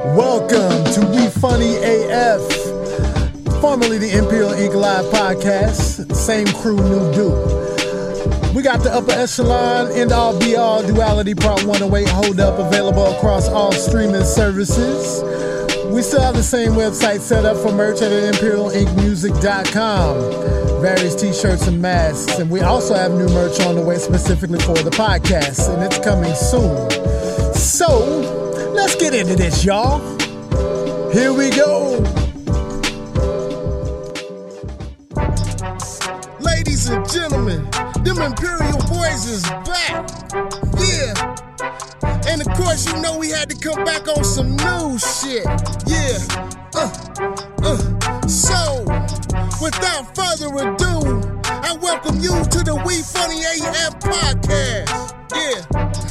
Welcome to We Funny AF, formerly the Imperial Ink Live podcast. Same crew, new dude. We got the upper echelon, end all be all duality part 108 hold up available across all streaming services. We still have the same website set up for merch at imperialinkmusic.com. Various t-shirts and masks, and we also have new merch on the way specifically for the podcast, and it's coming soon. So, let's get into this, y'all. Here we go. Ladies and gentlemen, them Imperial boys is back. Yeah. And of course, you know we had to come back on some new shit. Yeah. So, without further ado, I welcome you to the We Funny AF podcast. Yeah.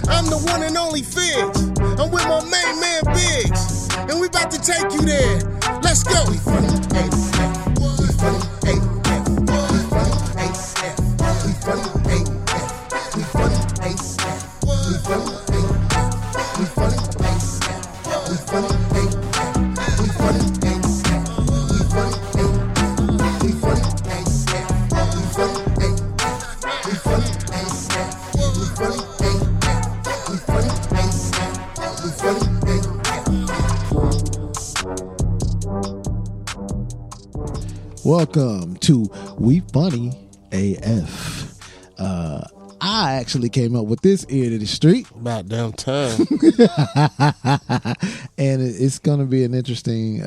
I'm the one and only Figgz. I'm with my main man Figgz. And we about to take you there. Let's go. We Funny AF. We Funny AF. We Funny AF. We Funny AF. We Funny AF. We Funny AF. We funny, we funny, we funny, we funny, we funny, Welcome to We Funny AF. I actually came up with this ear to the street. About damn time. And it's going to be an interesting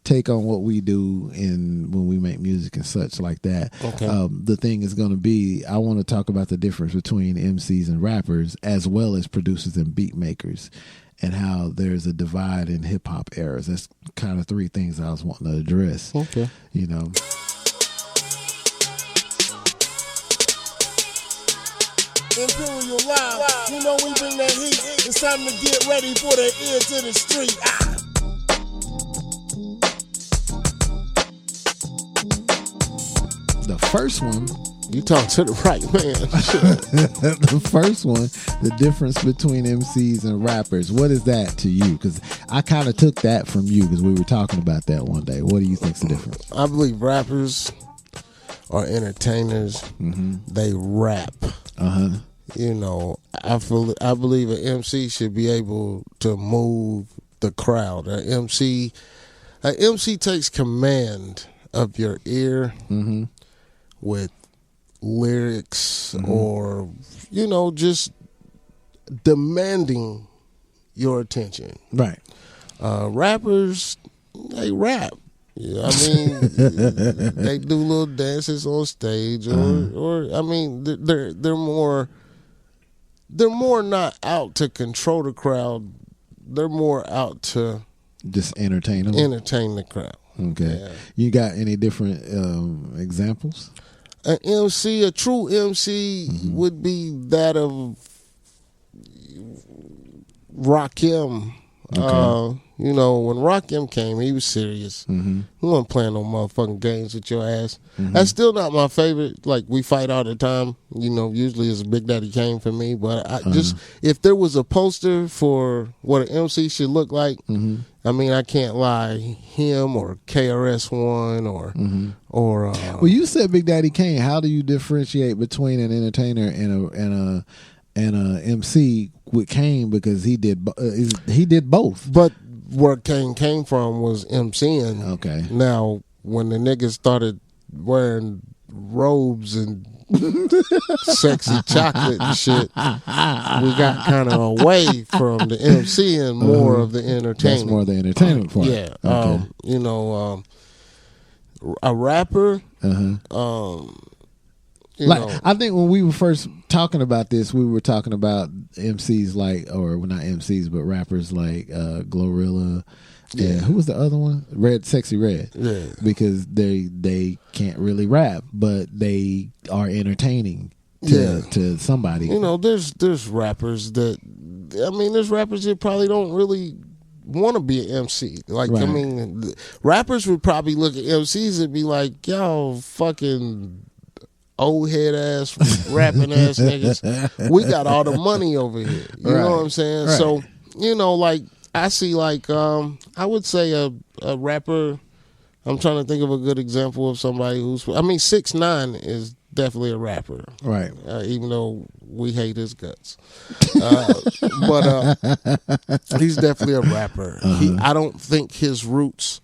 take on what we do when we make music and such like that. Okay. The thing is going to be, I want to talk about the difference between MCs and rappers as well as producers and beat makers, and how there's a divide in hip-hop eras. That's kind of three things I was wanting to address. Okay. You know. Imperial Live, you know we bring that heat. It's time to get ready for the ear to the street. The first one, you talk to the right man. the first one, the difference between MCs and rappers. What is that to you? Because I kind of took that from you because we were talking about that one day. What do you think's the difference? I believe rappers are entertainers. Mm-hmm. They rap. You know, I believe an MC should be able to move the crowd. An MC takes command of your ear with lyrics or, you know, just demanding your attention. Right. Rappers, they rap. Yeah, I mean, they do little dances on stage, or I mean, they're more not out to control the crowd. They're more out to just entertain them. Entertain the crowd. Okay. Yeah. You got any different examples? A true MC would be that of Rakim. Okay. You know, when Rakim came, he was serious. He wasn't playing no motherfucking games with your ass. That's still not my favorite. Like, we fight all the time. You know, usually it's Big Daddy Kane for me. But I just, if there was a poster for what an MC should look like, I mean, I can't lie, him or KRS-One or well, you said Big Daddy Kane. How do you differentiate between an entertainer and a MC with Kane? Because he did both. But where Kane came from was MCing. Okay. Now, when the niggas started wearing robes and sexy chocolate and shit, we got kind of away from the MCing, more of the entertainment. That's more the entertainment part. Yeah. Okay. You know, a rapper. I think when we were first talking about this, we were talking about MCs not MCs, but rappers like Glorilla. Yeah. Who was the other one? Sexy Red. Yeah. Because they can't really rap, but they are entertaining to somebody. You know, there's rappers that, I mean, there's rappers that probably don't really want to be an MC. Like, right. I mean, rappers would probably look at MCs and be like, y'all fucking old head ass rapping ass niggas. We got all the money over here. You know what I'm saying? Right. So, you know, like, I see like I would say a rapper. I'm trying to think of a good example of somebody who's. I mean, 6ix9ine is definitely a rapper, right? Even though we hate his guts, but he's definitely a rapper. I don't think his roots.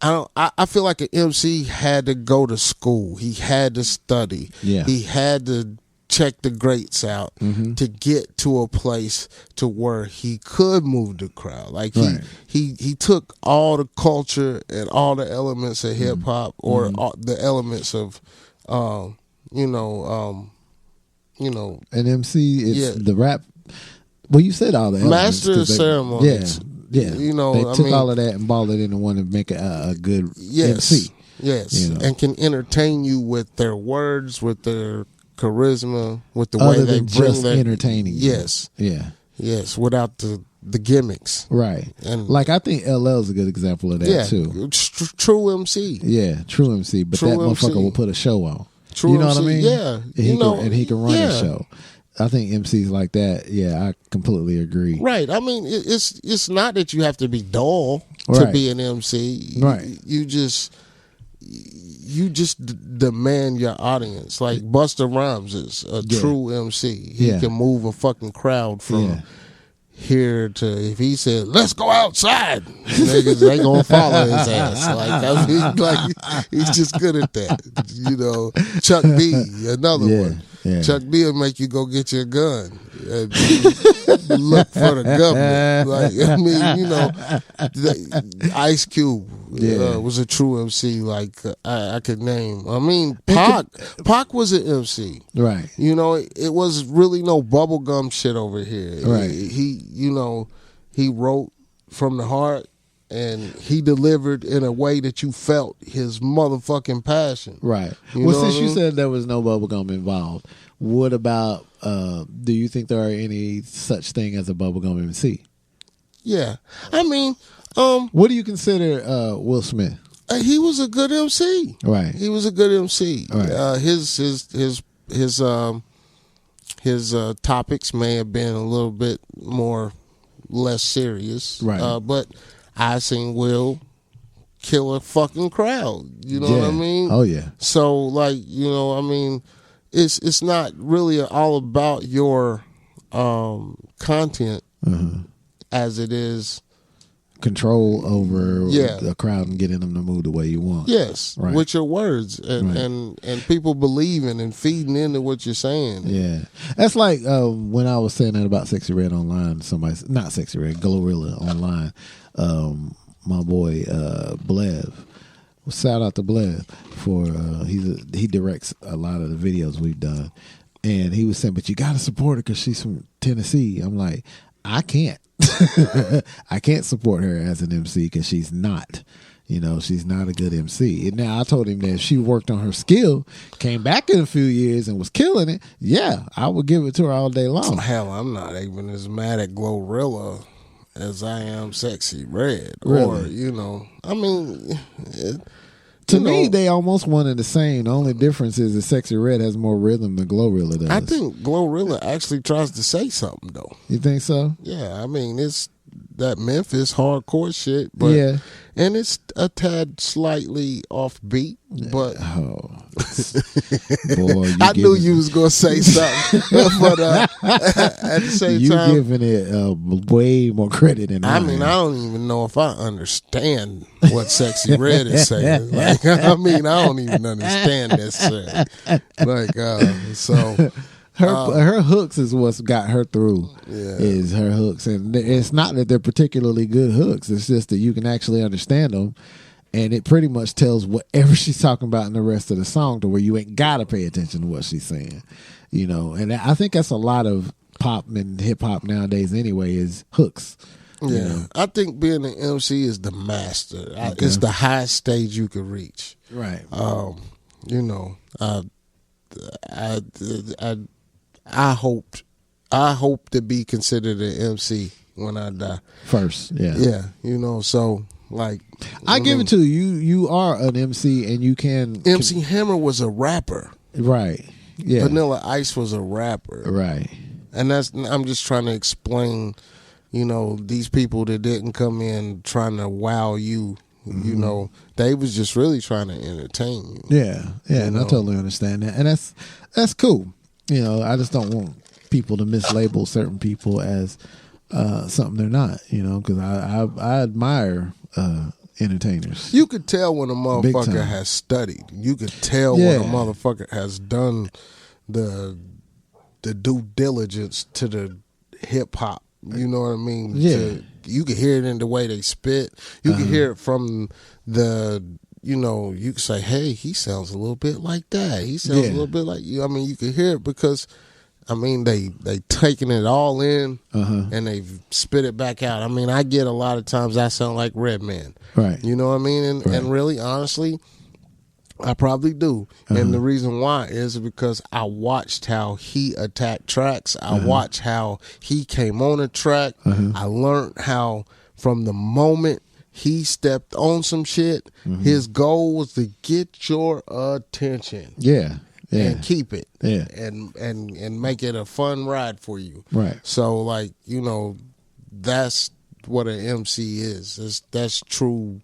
I feel like an MC had to go to school. He had to study. Yeah. He had to check the greats out to get to a place to where he could move the crowd. Like he took all the culture and all the elements of hip hop or all the elements of an MC. It's the rap. Well, you said all the elements, master of ceremonies. Yeah, you know, they took all of that and balled it into one to make a good MC. Yes, you know? And can entertain you with their words, with their charisma, with the Other way they than bring just their entertaining. Yes, yes, without the gimmicks. Right, and like I think LL is a good example of that too. True MC. Yeah, true MC. But True that motherfucker MC. will put a show on. True you know MC, what I mean? Yeah, and he can run a show. I think MCs like that. Yeah, I completely agree. Right. I mean, it's not that you have to be dull to be an MC. Right. You just demand your audience. Like Busta Rhymes is a true MC. He can move a fucking crowd from here to, if he said, "Let's go outside," niggas they gonna follow his ass. Like I mean, like he's just good at that. You know, Chuck D, another one. Yeah. Chuck D will make you go get your gun and look for the government. Like I mean, you know, Ice Cube was a true MC. Like I could name. I mean, Pac was an MC. Right. You know, it was really no bubblegum shit over here. Right. He wrote from the heart. And he delivered in a way that you felt his motherfucking passion. Right. You Well, know since what I you mean? said there was no bubblegum involved, what about, do you think there are any such thing as a bubblegum MC? Yeah. I mean, what do you consider Will Smith? he was a good MC. Right. He was a good MC. Right. His topics may have been a little bit less serious. Right. But I seen Will kill a fucking crowd. You know what I mean? Oh yeah. So like, you know, I mean, it's not really all about your content as it is control over Yeah. the crowd and getting them to move the way you want. yes, Right. with your words and, Right. and people believing and feeding into what you're saying. Yeah, that's like when I was saying that about Sexy Red online. Somebody, not Sexy Red, Glorilla online. My boy Blev. Shout out to Blev for he directs a lot of the videos we've done, and he was saying, "But you got to support her because she's from Tennessee." I'm like, I can't. I can't support her as an MC because she's not. You know, she's not a good MC. And now I told him that if she worked on her skill, came back in a few years and was killing it, yeah, I would give it to her all day long. Hell, I'm not even as mad at Glorilla as I am Sexy Red. Really? Or, you know, I mean, To me, they almost one and the same. The only difference is that Sexy Red has more rhythm than Glorilla does. I think Glorilla actually tries to say something, though. You think so? Yeah, I mean, it's that Memphis hardcore shit, but Yeah. and it's a tad slightly offbeat, but Oh, boy! I knew you was gonna say something, but at the same you time, giving it way more credit than I mean, I don't even know if I understand what Sexy Red is saying. Like, I mean, I don't even understand that shit. Like, so. Her hooks is what's got her through. Yeah. Is her hooks, and it's not that they're particularly good hooks. It's just that you can actually understand them, and it pretty much tells whatever she's talking about in the rest of the song, to where you ain't gotta pay attention to what she's saying. You know, and I think that's a lot of pop and hip hop nowadays. Anyway, is hooks. Yeah, You know? I think being an MC is the master. It's the highest stage you could reach. Right. You know, I hope to be considered an MC when I die. First, yeah. Yeah, you know, so like I give it to you. You are an MC, and you can. MC Hammer was a rapper. Right. Yeah. Vanilla Ice was a rapper. Right. And I'm just trying to explain you know, these people that didn't come in trying to wow you, you know, they was just really trying to entertain you. Yeah, and I totally understand that, and that's cool. You know, I just don't want people to mislabel certain people as something they're not. You know, because I admire entertainers. You could tell when a motherfucker has studied. You could tell when a motherfucker has done the due diligence to the hip hop. You know what I mean? Yeah. You can hear it in the way they spit. You can hear it from the, you know, you can say, hey, he sounds a little bit like that. He sounds a little bit like you. I mean, you can hear it because, I mean, they taking it all in and they spit it back out. I mean, I get a lot of times I sound like Redman. Right. You know what I mean? And really, honestly, I probably do. And the reason why is because I watched how he attacked tracks. I watched how he came on a track. I learned how from the moment he stepped on some shit, his goal was to get your attention. Yeah. And keep it. Yeah. And make it a fun ride for you. Right. So, like, you know, that's what an MC is. That's true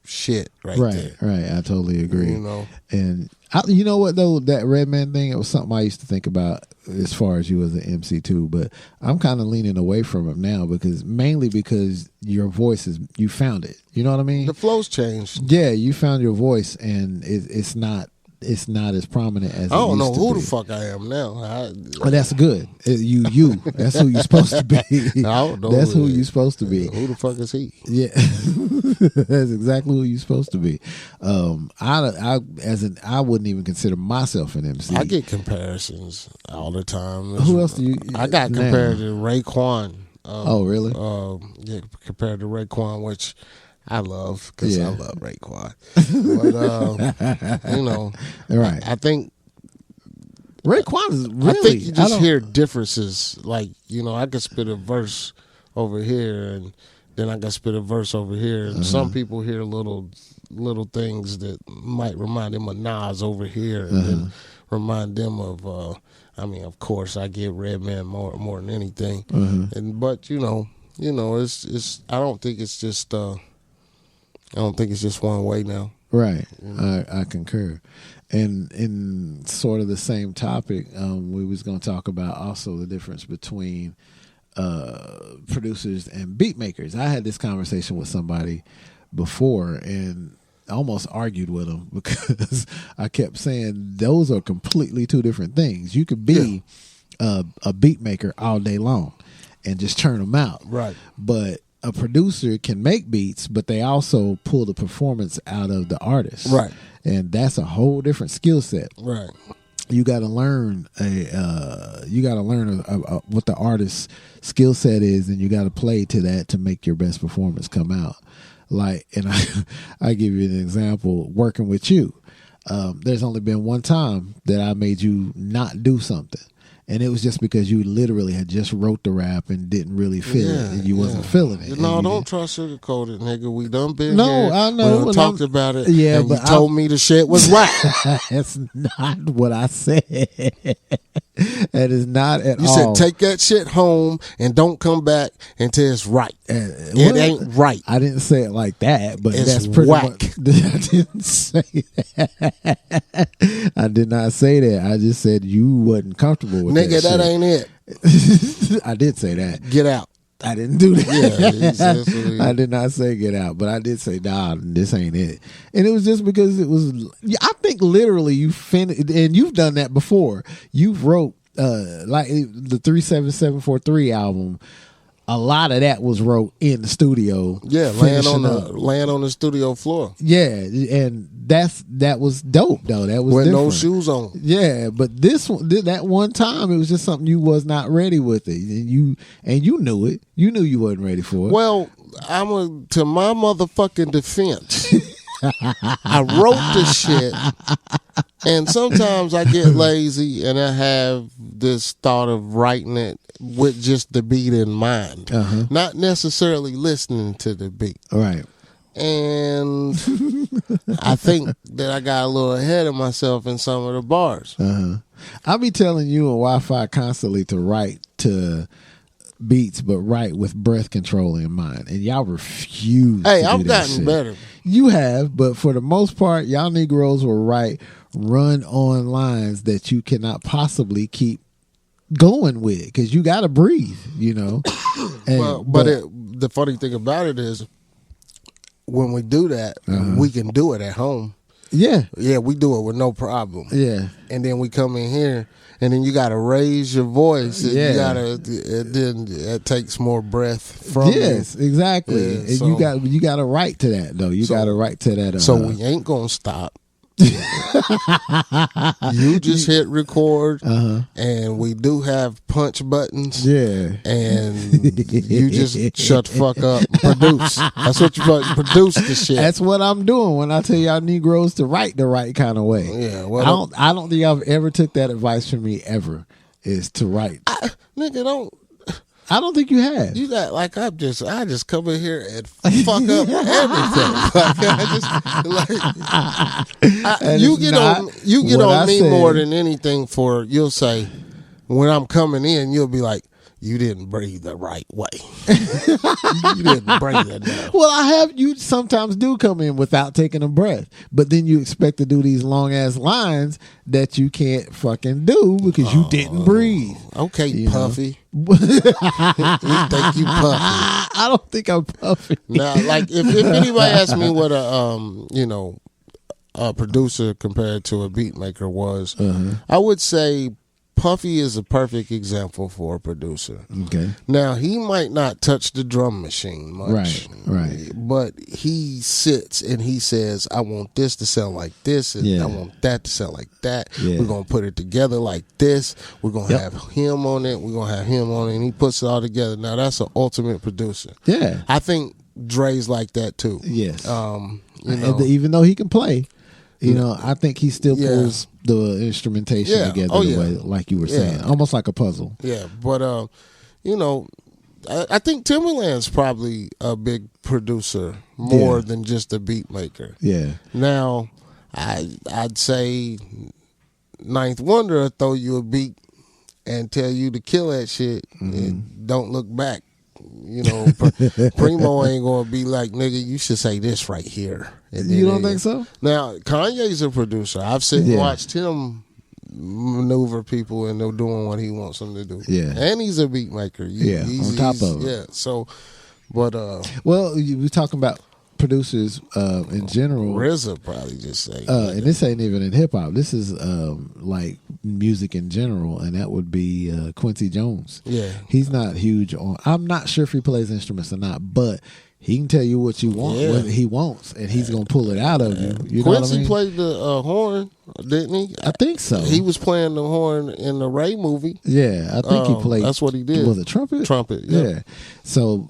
shit right there. Right. I totally agree. You know, and you know what though, that Redman thing, it was something I used to think about as far as you as an MC too, but I'm kind of leaning away from it now mainly because your voice you found it. You know what I mean? The flow's changed. Yeah, you found your voice, and it's not as prominent as I don't know who the fuck I am now. Well, that's good. You. That's who you're supposed to be. I don't know. That's who you're supposed to be. Who the fuck is he? Yeah, that's exactly who you're supposed to be. I wouldn't even consider myself an MC. I get comparisons all the time. Who else do you? I got compared to Raekwon. Oh, really? Yeah, compared to Raekwon, which I love because I love Raekwon. But you know, right? I think Raekwon is really. I think you just hear differences. Like, you know, I could spit a verse over here, and then I could spit a verse over here. And some people hear little things that might remind them of Nas over here, and then remind them of. I mean, of course, I get Redman more than anything. But you know, it's. I don't think it's just. I don't think it's just one way now. Right. I concur. And in sort of the same topic, we was going to talk about also the difference between producers and beat makers. I had this conversation with somebody before and I almost argued with them because I kept saying those are completely two different things. You could be a beat maker all day long and just churn them out. Right. But a producer can make beats, but they also pull the performance out of the artist. Right. And that's a whole different skill set. Right. You got to learn what the artist's skill set is, and you got to play to that to make your best performance come out. Like, and I give you an example. Working with you, there's only been one time that I made you not do something. And it was just because you literally had just wrote the rap and didn't really feel it, and you wasn't feeling it. No, don't try to sugarcoat it, nigga. We done been here. No, I know. We done talked about it. Yeah, and but you told me the shit was whack. That's not what I said. That is not at all. You said take that shit home and don't come back until it's right. It ain't right. I didn't say it like that, but it's that's pretty whack. much. I didn't say that. I did not say that. I just said you wasn't comfortable with nigga, that ain't it. I did say that. Get out. I didn't do that. Yeah, I did not say get out, but I did say, nah, this ain't it. And it was just because it was, I think literally you finished, and you've done that before. You've wrote, like the 37743 album, a lot of that was wrote in the studio. Yeah, laying on the studio floor. Yeah, and that was dope though. That was with different. No shoes on. Yeah, but that one time it was just something you was not ready with it, and you knew it. You knew you wasn't ready for it. Well, to my motherfucking defense, I wrote this shit, and sometimes I get lazy and I have this thought of writing it with just the beat in mind, not necessarily listening to the beat. Right. And I think that I got a little ahead of myself in some of the bars. I'll be telling you and Wi-Fi constantly to write to beats, but write with breath control in mind, and y'all refuse. Hey, to I've do that gotten shit. better. You have, but for the most part, y'all Negroes will run on lines that you cannot possibly keep going with because you got to breathe, And, but the funny thing about it is, when we do that, we can do it at home. Yeah, we do it with no problem. yeah. And then we come in here, and then you got to raise your voice. And Yeah. you gotta. Then it takes more breath from you. Yes, exactly. Yeah, and so- you got to write to that though. You got to write to that. So we ain't gonna stop. You just hit record, and we do have punch buttons. Yeah. And you just shut the fuck up and produce. That's what you produce the shit. That's what I'm doing when I tell y'all Negroes to write the right kind of way. Yeah, well, I don't think I've ever took that advice from me ever. Is to write. Nigga, don't. I don't think you have. You got like I just come in here and fuck up everything. You get on me more than anything. You'll say when I'm coming in, you'll be like, you didn't breathe the right way. You didn't breathe enough. Well, you sometimes do come in without taking a breath, but then you expect to do these long ass lines that you can't fucking do because you didn't breathe. Okay, Puffy. You think you Puffy? I don't think I'm puffy. Now, like if anybody asks me what a producer compared to a beat maker was, I would say Puffy is a perfect example for a producer. Okay. Now, he might not touch the drum machine much. Right. But he sits and he says, I want this to sound like this, and I want that to sound like that. Yeah. We're going to put it together like this. We're going to have him on it. We're going to have him on it. And he puts it all together. Now, that's an ultimate producer. Yeah. I think Dre's like that, too. Yes. Even though he can play, I think he still pulls the instrumentation together the way, like you were saying, almost like a puzzle. Yeah, but I think Timbaland's probably a big producer more than just a beat maker. Yeah. Now, I'd say Ninth Wonder will throw you a beat and tell you to kill that shit and don't look back. Primo ain't gonna be like, nigga, you should say this right here. And you don't think so? Now, Kanye's a producer. I've sat and watched him maneuver people, and they're doing what he wants them to do. Yeah, and he's a beat maker. On top of it. Yeah. So, but well, we're talking about producers in general. RZA probably just say, and this ain't even in hip hop. This is like music in general, and that would be Quincy Jones. Yeah, he's not huge on. I'm not sure if he plays instruments or not, but he can tell you what you want, what he wants, and he's gonna pull it out of you. You know Quincy what I mean? played the horn, didn't he? I think so. He was playing the horn in the Ray movie. Yeah, I think he played. That's what he did. Was it trumpet? Trumpet. Yeah. So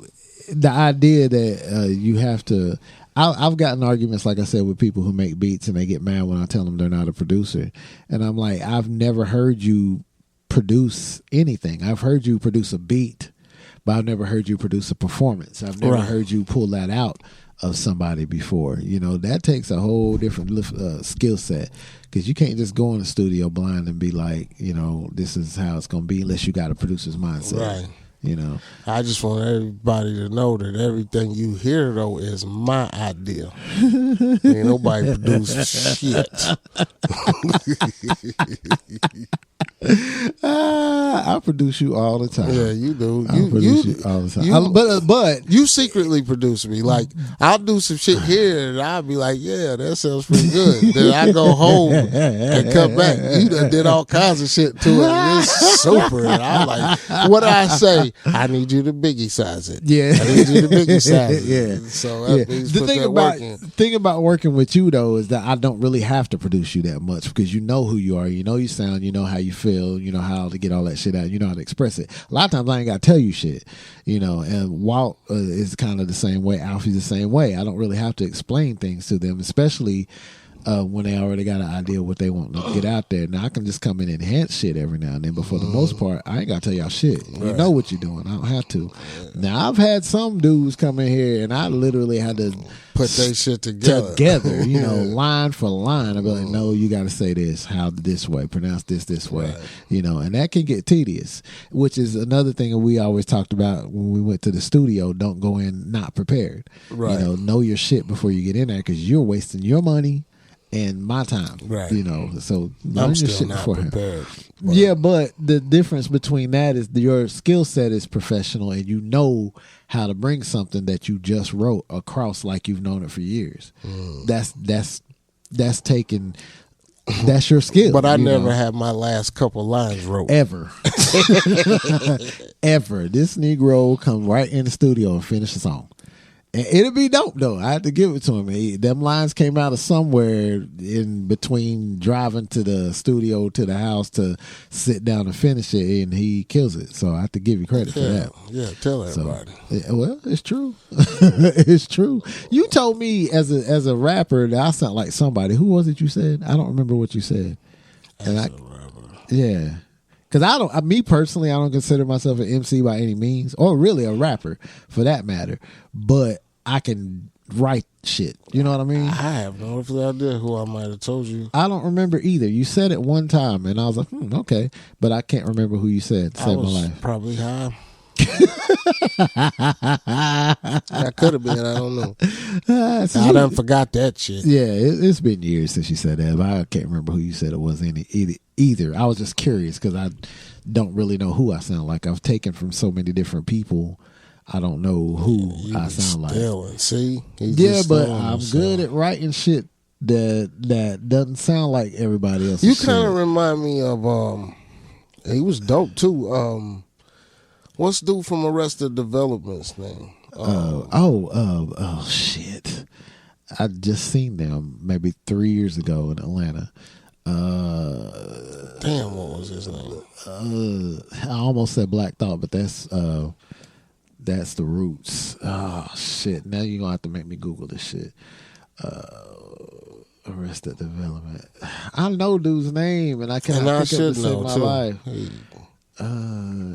the idea that you have to. I've gotten arguments, like I said, with people who make beats and they get mad when I tell them they're not a producer. And I'm like, I've never heard you produce anything. I've heard you produce a beat, but I've never heard you produce a performance. I've never heard you pull that out of somebody before. That takes a whole different skill set, because you can't just go in the studio blind and be like, this is how it's going to be, unless you got a producer's mindset. Right. I just want everybody to know that everything you hear, though, is my idea. Ain't nobody produced shit. I produce you all the time. Yeah, you do. I produce you all the time. But you secretly produce me. Like, I'll do some shit here, and I'll be like, yeah, that sounds pretty good. Then I go home and come back. You done did all kinds of shit to it. It's super. And I'm like, what do I say? I need you to biggie size it. Yeah. I need you to biggie size it. Yeah. So that means the put thing that about work in. thing about working with you though is that I don't really have to produce you that much, because you know who you are, you know your sound, you know how you feel, you know how to get all that shit out, you know how to express it. A lot of times I ain't got to tell you shit, and Walt is kind of the same way, Alfie's the same way. I don't really have to explain things to them, especially when they already got an idea of what they want to get out there. Now I can just come in and enhance shit every now and then, but for the most part, I ain't got to tell y'all shit. You know what you're doing. I don't have to. Now I've had some dudes come in here and I literally had to put their shit together. You know, line for line. I'd be like, no, you got to say this, how this way, pronounce this way. Right. You know, and that can get tedious, which is another thing that we always talked about when we went to the studio. Don't go in not prepared. Right. You know your shit before you get in there because you're wasting your money and my time. Right. You know, so I'm your still shit not beforehand. prepared. Yeah, but the difference between that is your skill set is professional and you know how to bring something that you just wrote across like you've known it for years. That's taking that's your skill. But I never had my last couple lines wrote. Ever. Ever. This Negro come right in the studio and finish a song. And it'll be dope though. I had to give it to him. Them lines came out of somewhere in between driving to the studio to the house to sit down and finish it, and he kills it. So I have to give you credit for that. Yeah, tell everybody. Well, it's true. It's true. You told me as a rapper that I sound like somebody. Who was it you said? I don't remember what you said. Yeah. Because me personally, I don't consider myself an MC by any means, or really a rapper for that matter. But I can write shit. You know what I mean? I have no idea who I might have told you. I don't remember either. You said it one time, and I was like, okay. But I can't remember who you said. Saved my life. Probably high. I could have been. I don't know. I done forgot that shit. Yeah, it's been years since you said that, but I can't remember who you said it was either. I was just curious because I don't really know who I sound like. I've taken from so many different people. I don't know who I sound like. See? Yeah, but I'm good at writing shit that doesn't sound like everybody else. You kind of remind me of he was dope too. What's dude from Arrested Development's name? Shit. I just seen them maybe 3 years ago in Atlanta. Damn, what was his name? I almost said Black Thought, but that's the Roots. Oh shit! Now you're gonna have to make me Google this shit. Arrested Development. I know dude's name, and I can't think of it in my life.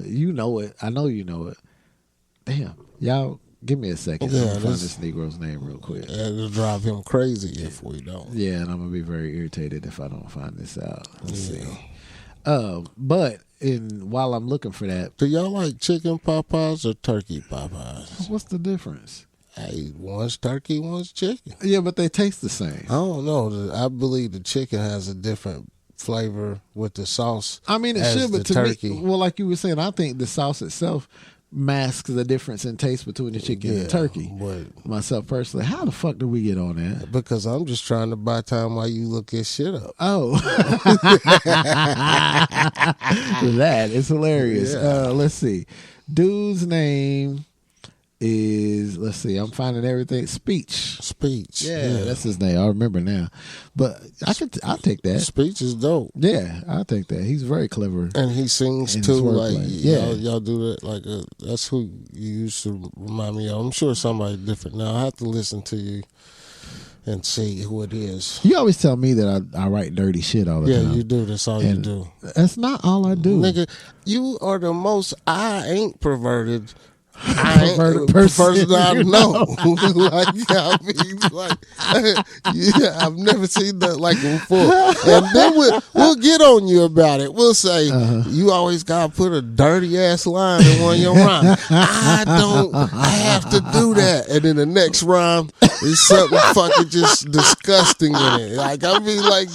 You know it. I know you know it. Damn, y'all, give me a second. I'm gonna find this Negro's name real quick. It'll drive him crazy if we don't. Yeah, and I'm gonna be very irritated if I don't find this out. Let's see. But while I'm looking for that, do y'all like chicken Popeyes or turkey Popeyes? What's the difference? Hey, one's turkey, one's chicken. Yeah, but they taste the same. I don't know. I believe the chicken has a different flavor with the sauce. I mean, it should, but to turkey. me, well, like you were saying, I think the sauce itself masks the difference in taste between the chicken and turkey. But myself personally, how the fuck do we get on that? Because I'm just trying to buy time while you look this shit up. Oh, that is hilarious. Yeah. Let's see, dude's name is, let's see, I'm finding everything. Speech. Yeah, that's his name. I remember now. But I'll take that. Speech is dope. Yeah, I'll take that. He's very clever. And he sings too. Like, y'all do that. Like, that's who you used to remind me of. I'm sure somebody different now. I have to listen to you and see who it is. You always tell me that I write dirty shit all the time. Yeah, you do. That's all you do. That's not all I do. Nigga, you are the most I ain't perverted person I know. I've never seen that like before. And then we'll get on you about it. We'll say, you always gotta put a dirty ass line in one of your rhymes. I have to do that. And then the next rhyme is something fucking just disgusting in it. Like, I mean, like,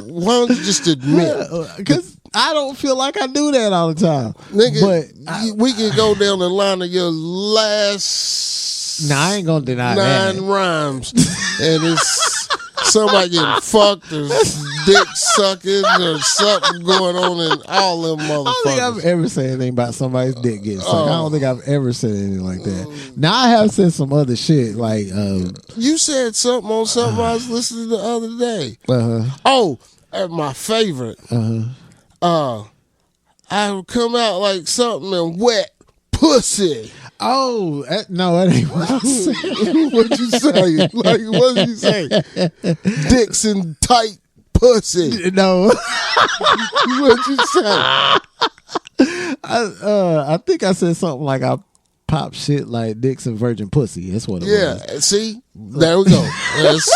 why don't you just admit? Because I don't feel like I do that all the time. Nigga, but we can go down the line of your last I ain't gonna deny 9 rhymes, and it's somebody getting fucked or dick sucking or something going on in all them motherfuckers. I don't think I've ever said anything about somebody's dick getting sucked. I don't think I've ever said anything like that. Now I have said some other shit like you said something on something I was listening to the other day. My favorite. I come out like something and wet pussy. Oh, no, that ain't what I said. What you say? Like, what did you say? Dicks and tight pussy. No. What you say? I think I said something like I pop shit like dicks and virgin pussy. That's what it was. Yeah, see? There we go. It's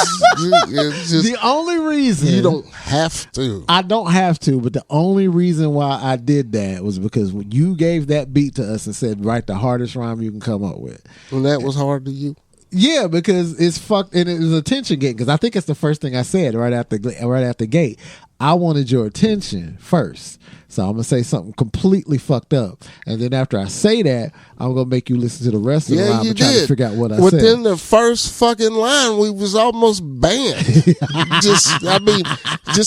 just, The only reason you don't have to. I don't have to, but the only reason why I did that was because when you gave that beat to us and said, write the hardest rhyme you can come up with. And that was hard to you? Yeah, because it's fucked, and it was attention getting. Because I think it's the first thing I said right after the gate. I wanted your attention first, so I'm gonna say something completely fucked up, and then after I say that, I'm gonna make you listen to the rest of the rhyme and try to figure out what I said. Within the first fucking line, we was almost banned. Just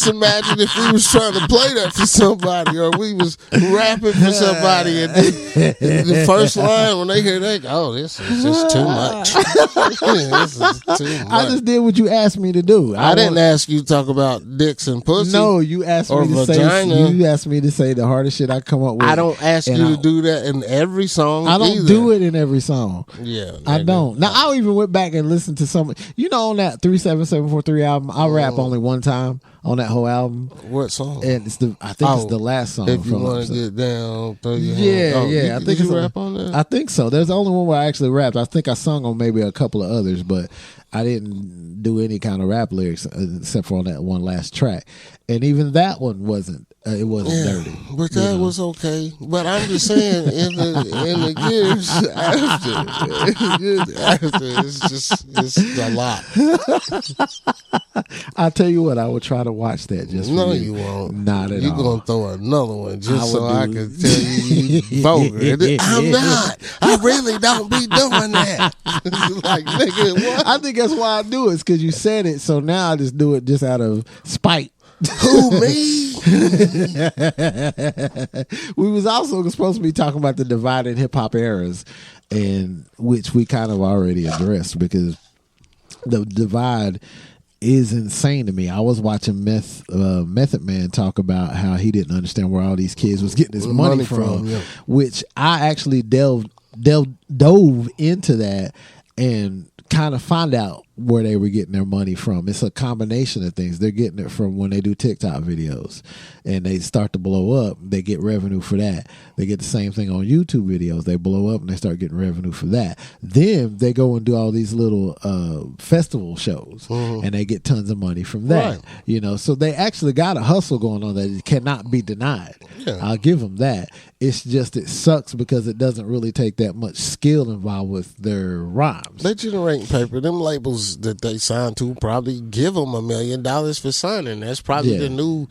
imagine if we was trying to play that for somebody, or we was rapping for somebody, and the first line when they hear that, oh, this is just too much. This is too much. I just did what you asked me to do. I didn't ask you to talk about dicks and pussy. No, you asked me to vagina. say. You asked me to say the hardest shit I come up with. I don't ask you to do that in every song. I don't either. do it in every song. Yeah, I don't. Now I even went back and listened to some. You know, on that 37743 album, I rap only one time on that whole album. What song? And it's the. I think it's the last song. If you want to get down, throw your yeah. hand. I think you rap on that. I think so. There's the only one where I actually rapped. I think I sung on maybe a couple of others, but I didn't do any kind of rap lyrics except for on that one last track. And even that one wasn't. It wasn't dirty. But that was okay. But I'm just saying, in the years after, it's a lot. I'll tell you what, I would try to watch that just for No, you. you won't. Not at all. You're going to throw another one just so I do. can tell you vulgar. I'm not. I really don't be doing that. Like, nigga, what? I think that's why I do it, because you said it, so now I just do it just out of spite. Who, me? We was also supposed to be talking about the divided hip hop eras, and which we kind of already addressed, because the divide is insane to me. I was watching Method Man talk about how he didn't understand where all these kids was getting his money from, which I actually dove into that and kind of find out where they were getting their money from. It's a combination of things. They're getting it from when they do TikTok videos and they start to blow up, they get revenue for that. They get the same thing on YouTube videos. They blow up and they start getting revenue for that. Then they go and do all these little festival shows and they get tons of money from that. Right. You know, so they actually got a hustle going on that cannot be denied. Yeah. I'll give them that. It's just, it sucks because it doesn't really take that much skill involved with their rhymes. They generate paper. Them labels that they sign to probably give them $1 million for signing. That's probably the new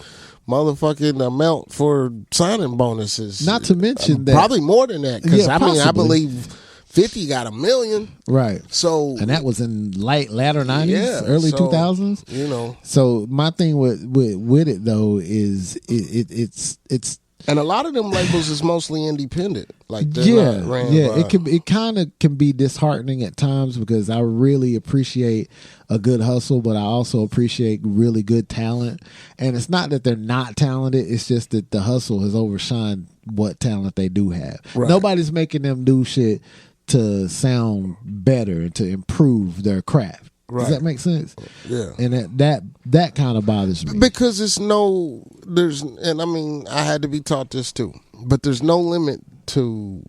motherfucking amount for signing bonuses. Not to mention that probably more than that, because I believe 50 got $1 million. Right. So, and that was in latter 90s, early 2000s. You know. So my thing with it though is it's and a lot of them labels is mostly independent. Like they're not ran by. It kind of can be disheartening at times, because I really appreciate a good hustle, but I also appreciate really good talent. And it's not that they're not talented, it's just that the hustle has overshined what talent they do have. Right. Nobody's making them do shit to sound better and to improve their craft. Right. Does that make sense? Yeah. And that kind of bothers me. Because and I mean, I had to be taught this too, but there's no limit to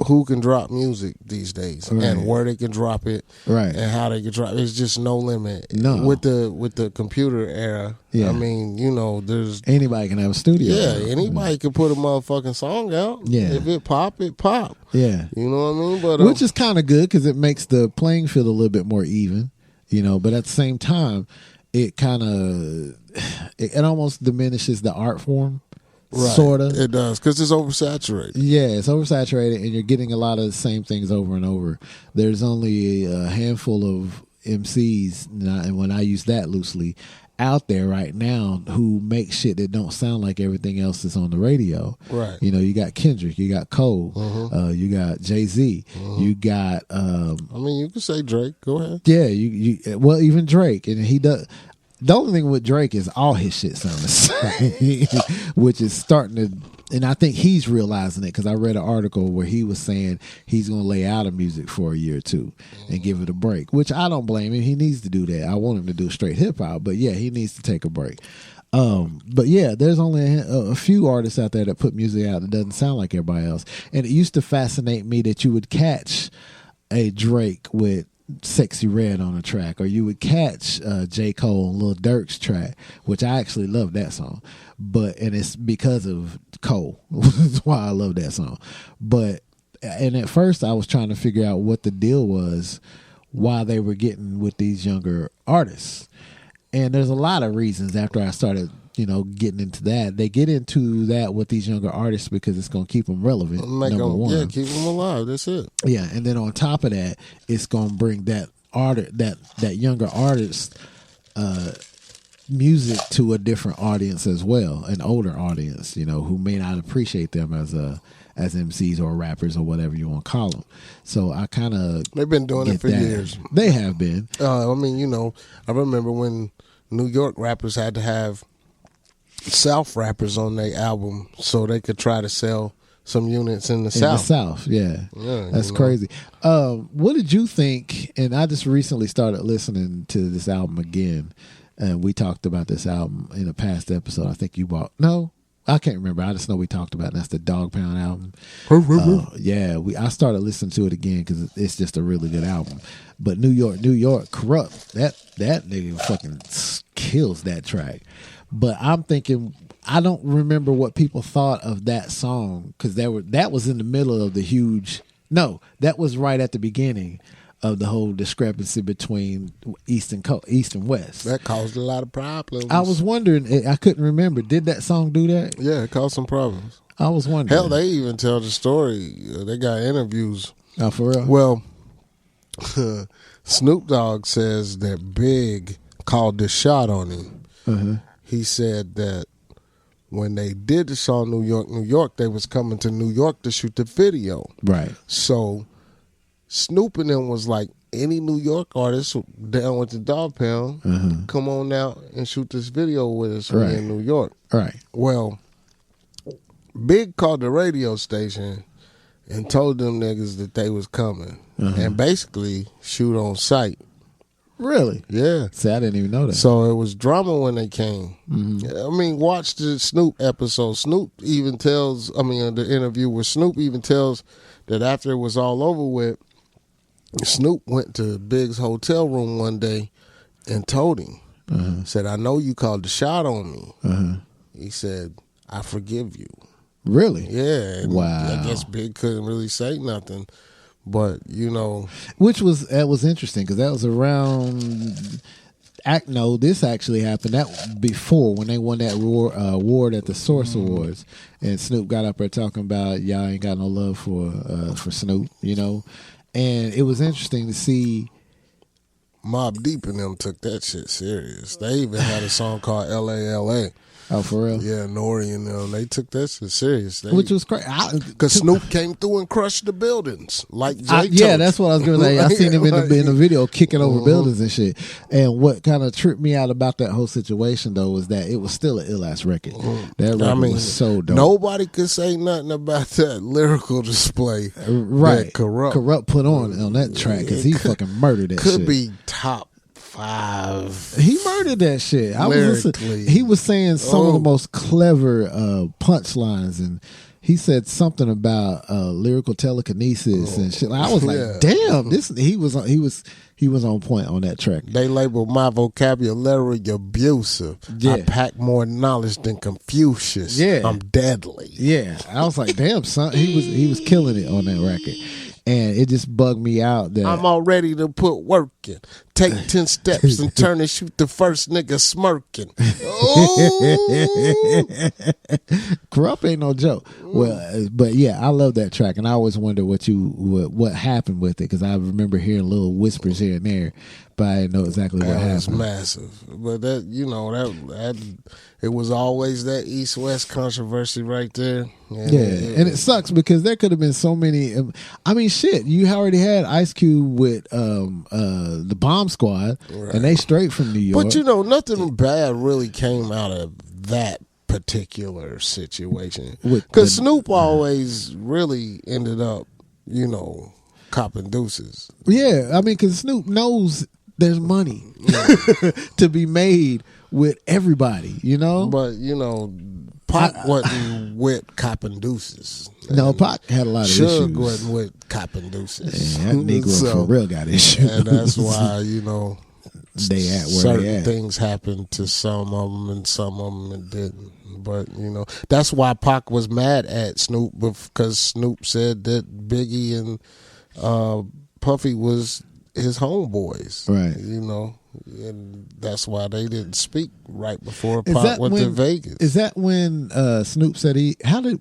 who can drop music these days, and where they can drop it, and how they can drop it. It's just no limit. No. With the computer era, I mean, you know, there's anybody can have a studio. Yeah, anybody can put a motherfucking song out. Yeah. If it pop, it pop. Yeah. You know what I mean? But which is kind of good, because it makes the playing field a little bit more even. You know, but at the same time, it kind of it almost diminishes the art form. Right. Sort of. It does, because it's oversaturated. Yeah, it's oversaturated, and you're getting a lot of the same things over and over. There's only a handful of MCs, and when I use that loosely, out there right now who make shit that don't sound like everything else that's on the radio. Right. You know, you got Kendrick, you got Cole, you got Jay-Z, you got I mean, you can say Drake. Go ahead. Yeah, you well, even Drake, and he does. The only thing with Drake is all his shit sounds the same, which is starting to and I think he's realizing it because I read an article where he was saying he's going to lay out of music for a year or two and give it a break, which I don't blame him. He needs to do that. I want him to do straight hip hop, but yeah, he needs to take a break. But yeah, there's only a few artists out there that put music out that doesn't sound like everybody else. And it used to fascinate me that you would catch a Drake with Sexy Red on a track, or you would catch J. Cole on Lil Durk's track, which I actually love that song. And it's because of Cole. That's why I love that song. And at first I was trying to figure out what the deal was, why they were getting with these younger artists. And there's a lot of reasons after I started, getting into that. They get into that with these younger artists because it's going to keep them relevant, number one. Yeah, keep them alive. That's it. Yeah, and then on top of that, it's going to bring that younger artist music to a different audience as well, an older audience, who may not appreciate them as MCs or rappers or whatever you want to call them. So I kind of they've been doing it for years. They have been. I remember when New York rappers had to have South rappers on their album so they could try to sell some units in the South. Yeah. That's crazy. What did you think? And I just recently started listening to this album again, and we talked about this album in a past episode. I think you bought. No, I can't remember. I just know we talked about it. That's the Dog Pound album. I started listening to it again because it's just a really good album. But New York, Corrupt, that nigga fucking kills that track. But I'm thinking, I don't remember what people thought of that song because that was in the middle of the huge. No, that was right at the beginning of the whole discrepancy between East and West. That caused a lot of problems. I was wondering, I couldn't remember. Did that song do that? Yeah, it caused some problems. I was wondering. Hell, they even tell the story. They got interviews. Oh, for real? Well, Snoop Dogg says that Big called the shot on him. Uh-huh. He said that when they did the song New York, they was coming to New York to shoot the video. Right. So Snoop and them was like, any New York artist down with the Dog Pound, come on out and shoot this video with us in New York. Right. Well, Big called the radio station and told them niggas that they was coming and basically shoot on sight. Really? Yeah. See, I didn't even know that. So it was drama when they came. I mean, watch the Snoop episode. Snoop even tells, the interview where Snoop even tells that after it was all over with, Snoop went to Big's hotel room one day and told him, said, I know you called the shot on me. He said, I forgive you. Really? Yeah. And wow. I guess Big couldn't really say nothing. But, Which was interesting because that was around. No, this actually happened that before when they won that award at the Source Awards. And Snoop got up there talking about, y'all ain't got no love for Snoop, And it was interesting to see. Mobb Deep and them took that shit serious. They even had a song called L.A. Oh, for real? Yeah, Nori and them. They took that shit serious. Which was crazy. Because Snoop came through and crushed the buildings. Like Jay yeah, that's what I was going to say. I seen him in the video kicking over buildings and shit. And what kind of tripped me out about that whole situation, though, was that it was still an ill-ass record. That record was so dope. Nobody could say nothing about that lyrical display that Corrupt put on that track because he fucking murdered that shit. Could be top 5. He murdered that shit. He was saying some of the most clever punchlines, and he said something about lyrical telekinesis and shit. I was like, damn, he was on point on that track. They labeled my vocabulary abusive. Yeah. I pack more knowledge than Confucius. Yeah. I'm deadly. Yeah. I was like, damn, son, he was killing it on that record. And it just bugged me out that I'm all ready to put work in. Take 10 steps and turn and shoot the first nigga smirking. Corrupt ain't no joke. Well, but yeah, I love that track, and I always wonder what happened with it because I remember hearing little whispers here and there, but I didn't know exactly what happened. It was massive, but that that it was always that East-West controversy right there. And and it sucks because there could have been so many. I mean, shit, you already had Ice Cube with the Bomb Squad, and they straight from New York. But nothing bad really came out of that particular situation. With Because the- Snoop always really ended up, copping deuces. Yeah, I mean, because Snoop knows there's money to be made with everybody, But, Pac wasn't with copping deuces. No, Pac had a lot of Suge issues. wasn't with copping deuces. Yeah, that Negro for real got issues. And that's why, they at where certain they at. things happened to some of them and some of them it didn't. But, that's why Pac was mad at Snoop, because Snoop said that Biggie and Puffy was his homeboys. Right. And that's why they didn't speak right before Is Pac that went when- to Vegas. Is that when Snoop said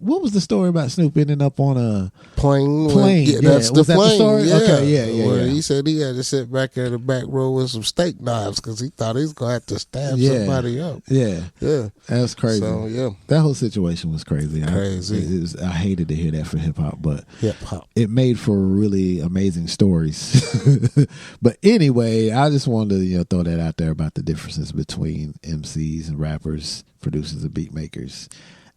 what was the story about Snoop ending up on a Plane. Plane, That's yeah. Was that the story? Yeah. Okay, yeah, Where yeah. he said he had to sit back there in the back row with some steak knives because he thought he was going to have to stab somebody up. Yeah. Yeah. That's crazy. So, yeah. That whole situation was crazy. Crazy. I hated to hear that for hip hop, but Hip hop. it made for really amazing stories. But anyway, I just wanted to throw that out there about the differences between MCs and rappers, producers and beat makers,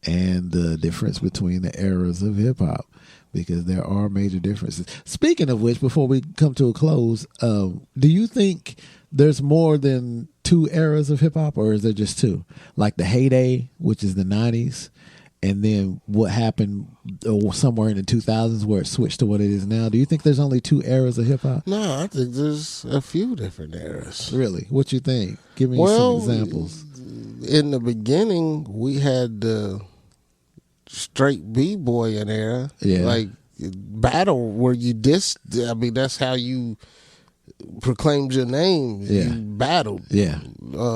and the difference between the eras of hip hop, because there are major differences. Speaking of which, before we come to a close, do you think there's more than two eras of hip hop, or is there just two? Like the heyday, which is the 90s, and then what happened somewhere in the 2000s where it switched to what it is now? Do you think there's only two eras of hip hop? No, I think there's a few different eras. Really? What you think? Give me Well, some examples. In the beginning, we had the straight b-boying era. Yeah. Like battle where you that's how you proclaimed your name. Yeah. You battled. Yeah.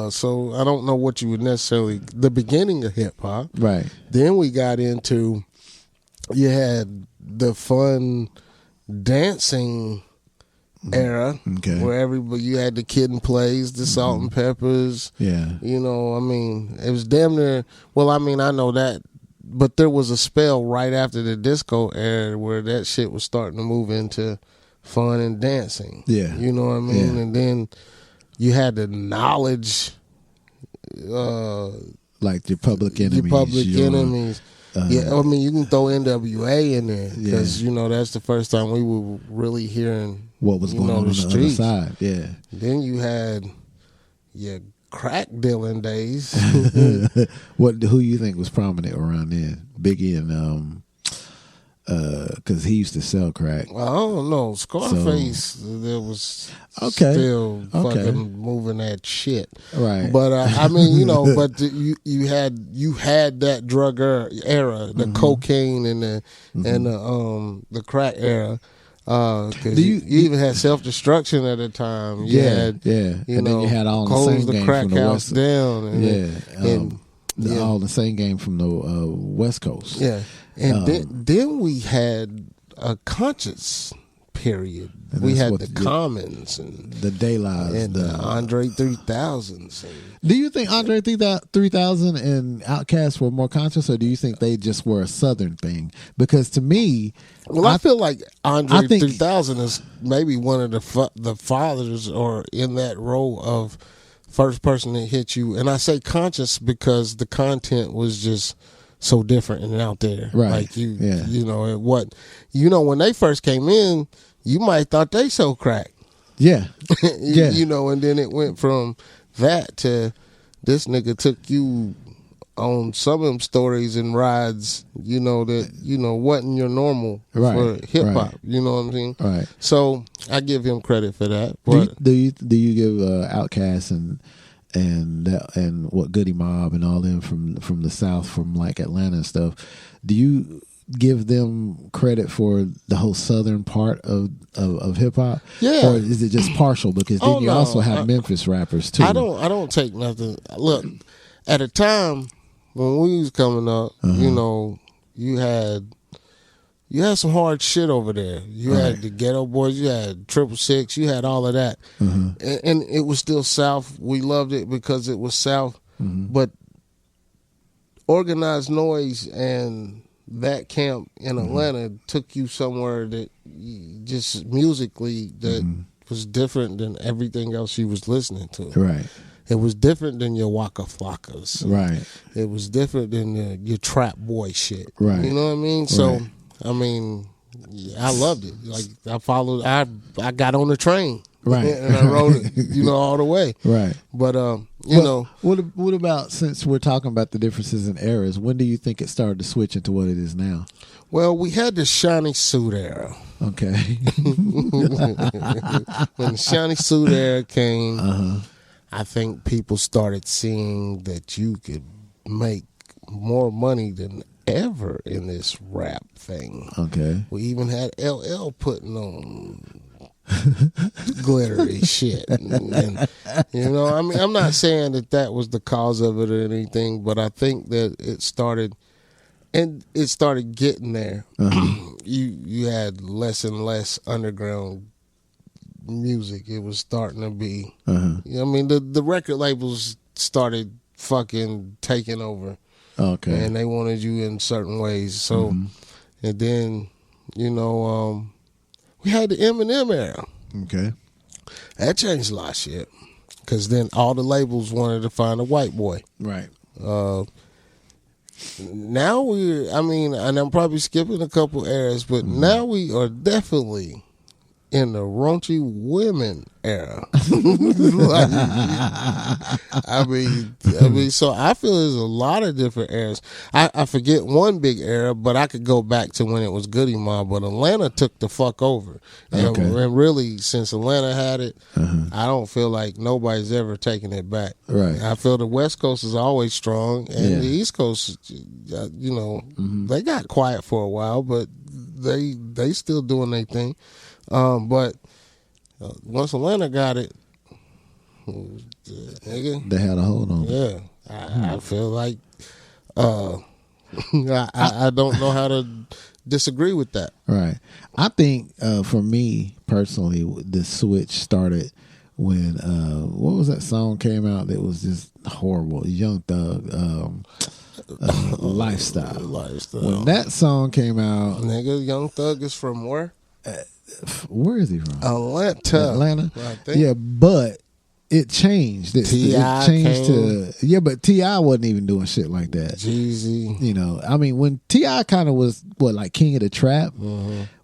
So I don't know what you would necessarily, the beginning of hip hop. Right. Then we got into, you had the fun dancing era, Okay. where everybody, you had the Kid and Plays, the Salt and Peppers. Yeah. It was damn near, I know that, but there was a spell right after the disco era where that shit was starting to move into fun and dancing. Yeah. You know what I mean? Yeah. And then you had the knowledge, Like your Public Enemies. your Public Enemies. uh, You can throw NWA in there Yeah. because that's the first time we were really hearing What was going on the other streets. side. Yeah. Then you had your crack dealing days. Who you think was prominent around then? Biggie and because he used to sell crack. Well, I don't know. Scarface, there was Okay. still Okay. fucking moving that shit. Right. But you had that drug era, the cocaine and the crack era. Because you even had self destruction at the time. You had, and then you had all in the close same the game crack from the house West. down. And, All the same game from the West Coast. yeah. And then we had a conscious period. And We that's had what the the- Commons and The De La's. the Andre 3000s. Do you think Andre 3000 and Outkast were more conscious, or do you think they just were a Southern thing? Because to me, I feel like Andre I think- 3000 is maybe one of the fathers, or in that role of first person to hit you. And I say conscious because the content was just so different and out there. Right. Like Yeah. when they first came in, you might thought they sold crack. yeah, yeah. And then it went from that to this nigga took you on some of them stories and rides, wasn't your normal Right, for hip hop. right. You know what I'm saying? Right. So I give him credit for that. Do But you give Outkast and what Goody Mob and all them from the South, from like Atlanta and stuff? Do you give them credit for the whole Southern part of hip hop? Yeah. Or is it just partial? Because then Oh, you no. also have Memphis rappers too. I don't take nothing. Look, at a time when we was coming up, you had some hard shit over there. You had the Ghetto Boys, you had 666, you had all of that. And it was still South. We loved it because it was South. But Organized Noise and that camp in Atlanta took you somewhere that just musically that was different than everything else you was listening to. Right. It was different than your Waka Flockas. Right. It was different than your trap boy shit. Right. You know what I mean? So, Right. I mean, I loved it. Like I got on the train. Right. And I rode it, all the way. Right. But, What about, since we're talking about the differences in eras, when do you think it started to switch into what it is now? Well, we had the shiny suit era. Okay. When the shiny suit era came, I think people started seeing that you could make more money than ever in this rap thing. Okay. We even had LL putting on glittery shit. And, I mean, I'm not saying that was the cause of it or anything, but I think that it started getting there. You had less and less underground music. It was starting to be, I mean, the record labels started fucking taking over. Okay. And they wanted you in certain ways. So, and then, we had the Eminem era. Okay. That changed a lot of shit. Because then all the labels wanted to find a white boy. Right. Now and I'm probably skipping a couple eras, but now we are definitely in the raunchy women era. I mean, so I feel there's a lot of different eras. I forget one big era, but I could go back to when it was Goody Mob, but Atlanta took the fuck over. And really, since Atlanta had it, I don't feel like nobody's ever taken it back. Right. I feel the West Coast is always strong, and the East Coast, they got quiet for a while, but they still doing their thing. But once Atlanta got it, nigga, they had a hold on. Yeah, I feel like I don't know how to disagree with that. Right. I think for me personally, the switch started when what was that song came out that was just horrible? Young Thug. Lifestyle. When that song came out, nigga, Young Thug is from where? Where is he from? Atlanta. I think. Yeah, but it changed. It changed to but T.I. wasn't even doing shit like that. Jeezy. I mean, when T.I. kind of was like king of the trap,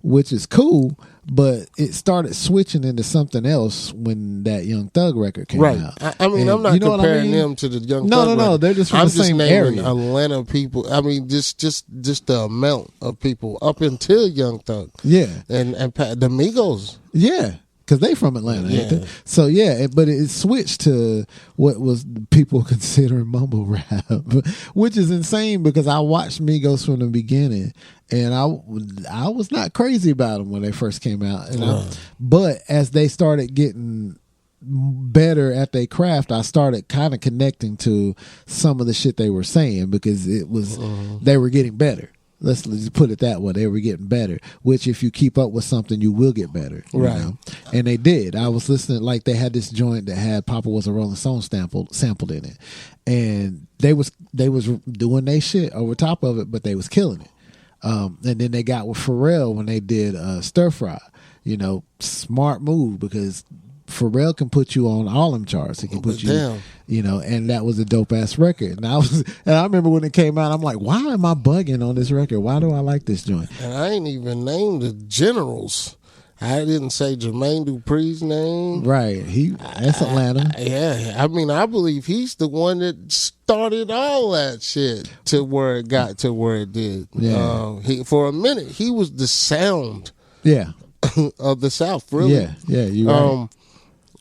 which is cool, but it started switching into something else when that Young Thug record came out. I mean, I'm not comparing them to the Young Thug record. No, they're just from the same area. Atlanta people. I mean, just the amount of people up until Young Thug. Yeah, and the Migos. Yeah. Because they from Atlanta, ain't they? So but it switched to what was people considering mumble rap, which is insane because I watched Migos from the beginning, and I was not crazy about them when they first came out, but as they started getting better at their craft, I started kind of connecting to some of the shit they were saying because it was they were getting better. Let's just put it that way. They were getting better, which if you keep up with something, you will get better. Right. Know? And they did. I was listening, like they had this joint that had Papa Was a Rolling Stone sampled in it. And they was doing their shit over top of it, but they was killing it. And then they got with Pharrell when they did Stir Fry. Smart move because Pharrell can put you on all them charts. He can put you, and that was a dope ass record. And I remember when it came out, I'm like, why am I bugging on this record? Why do I like this joint? And I ain't even named the generals. I didn't say Jermaine Dupri's name. Right. That's Atlanta. I mean, I believe he's the one that started all that shit to where it got to where it did. Yeah. For a minute, he was the sound. Yeah. Of the South, really. Yeah, you're right.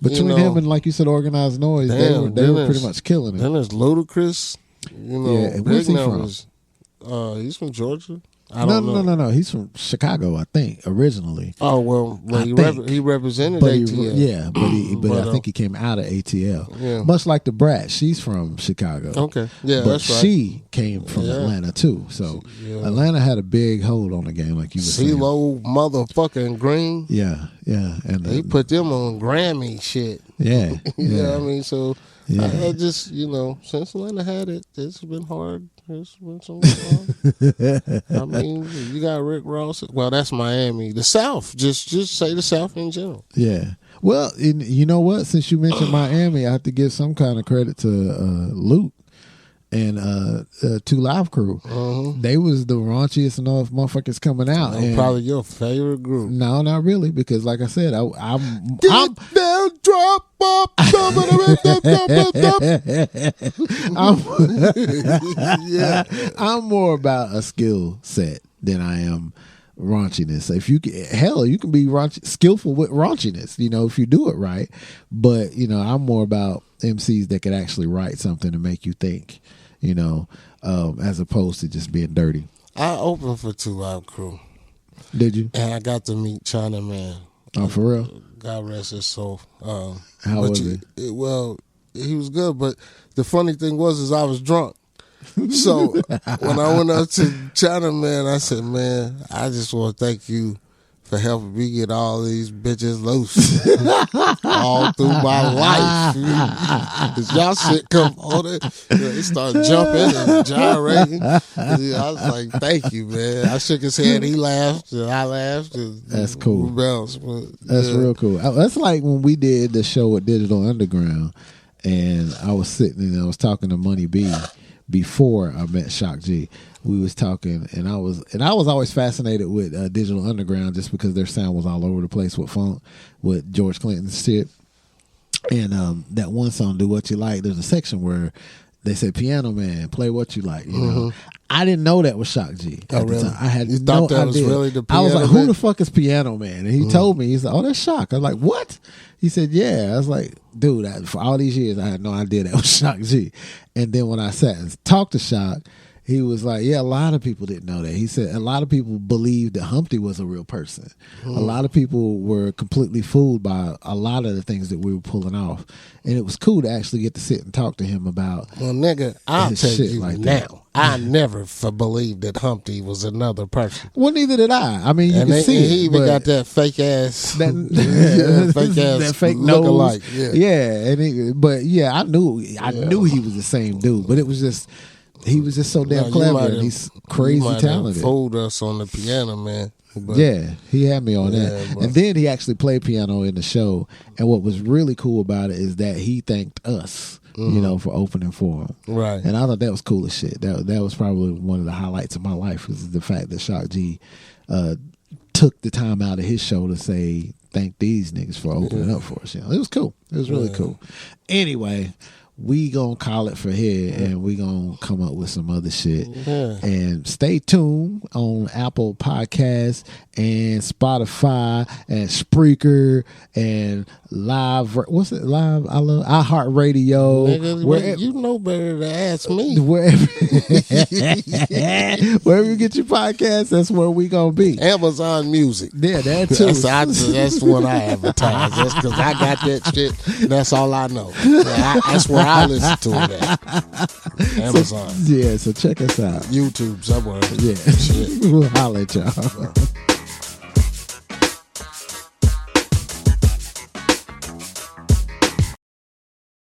Between him and, like you said, Organized Noise, they were pretty much killing it. Then there's Ludacris. Where's he from? He's from Georgia. I don't know. No. He's from Chicago, I think, originally. Oh well, he represented ATL. But I think he came out of ATL. Yeah. Much like the Brat, she's from Chicago. Okay, yeah, but that's right. She came from Atlanta too, so Atlanta had a big hold on the game, like you were saying. CeeLo, motherfucking Green. Yeah, and he put them on Grammy shit. Yeah, you know what I mean? So I just since Atlanta had it, it's been hard. It's been so hard. I mean, you got Rick Ross. Well, that's Miami. The South. Just say the South in general. Yeah. Well, you know what? Since you mentioned Miami, I have to give some kind of credit to Luke and 2 Live Crew. They was the raunchiest enough motherfuckers coming out. And probably your favorite group. No, not really, because like I said, I'm down, drop up, I'm more about a skill set than I am raunchiness. If you can be skillful with raunchiness, if you do it right. But I'm more about MCs that could actually write something to make you think, as opposed to just being dirty. I opened for 2 Live Crew. Did you? And I got to meet China Man. Oh, for real? God rest his soul. How was he? Well, he was good, but the funny thing was I was drunk. So when I went up to China Man, I said, man, I just want to thank you for helping me get all these bitches loose all through my life. Because y'all shit come on it. They started jumping and gyrating. I was like, thank you, man. I shook his hand. He laughed and I laughed. And that's cool. That's real cool. That's like when we did the show at Digital Underground and I was sitting and I was talking to Money B before I met Shock G. We was talking, and I was always fascinated with Digital Underground just because their sound was all over the place with funk, with George Clinton's shit. And that one song, "Do What You Like," there's a section where they say, "Piano Man, play what you like." You know, I didn't know that was Shock G. Oh, really? I had you no thought that idea. Was really the I was Piano like, Man? "Who the fuck is Piano Man?" And he told me, he's like, "Oh, that's Shock." I was like, "What?" He said, "Yeah." I was like, "Dude, for all these years, I had no idea that was Shock G." And then when I sat and talked to Shock, he was like, yeah, a lot of people didn't know that. He said a lot of people believed that Humpty was a real person. A lot of people were completely fooled by a lot of the things that we were pulling off. And it was cool to actually get to sit and talk to him about nigga, I'll tell you like now. that. I never believed that Humpty was another person. Well, neither did I. I mean, you can see it. He even got that fake ass, that fake nose. Yeah. But I knew he was the same dude. But it was just, he was just so damn clever and he's crazy talented. Fooled us on the Piano Man. But, yeah, he had me on that. Bro. And then he actually played piano in the show. And what was really cool about it is that he thanked us, for opening for him. Right. And I thought that was cool as shit. That was probably one of the highlights of my life, was the fact that Shock G took the time out of his show to say, thank these niggas for opening up for us. It was cool. It was really cool. Anyway, we gonna call it for here, and we gonna come up with some other shit. And stay tuned on Apple Podcasts and Spotify and Spreaker and Live. What's it? Live? I love iHeartRadio. Nigga, you know better to ask me. Wherever you get your podcasts, that's where we gonna be. Amazon Music. Yeah, that too. That's what I advertise. That's because I got that shit. That's all I know. That's where I listen to it at. Amazon. So check us out. YouTube somewhere. Yeah. We'll holler at y'all.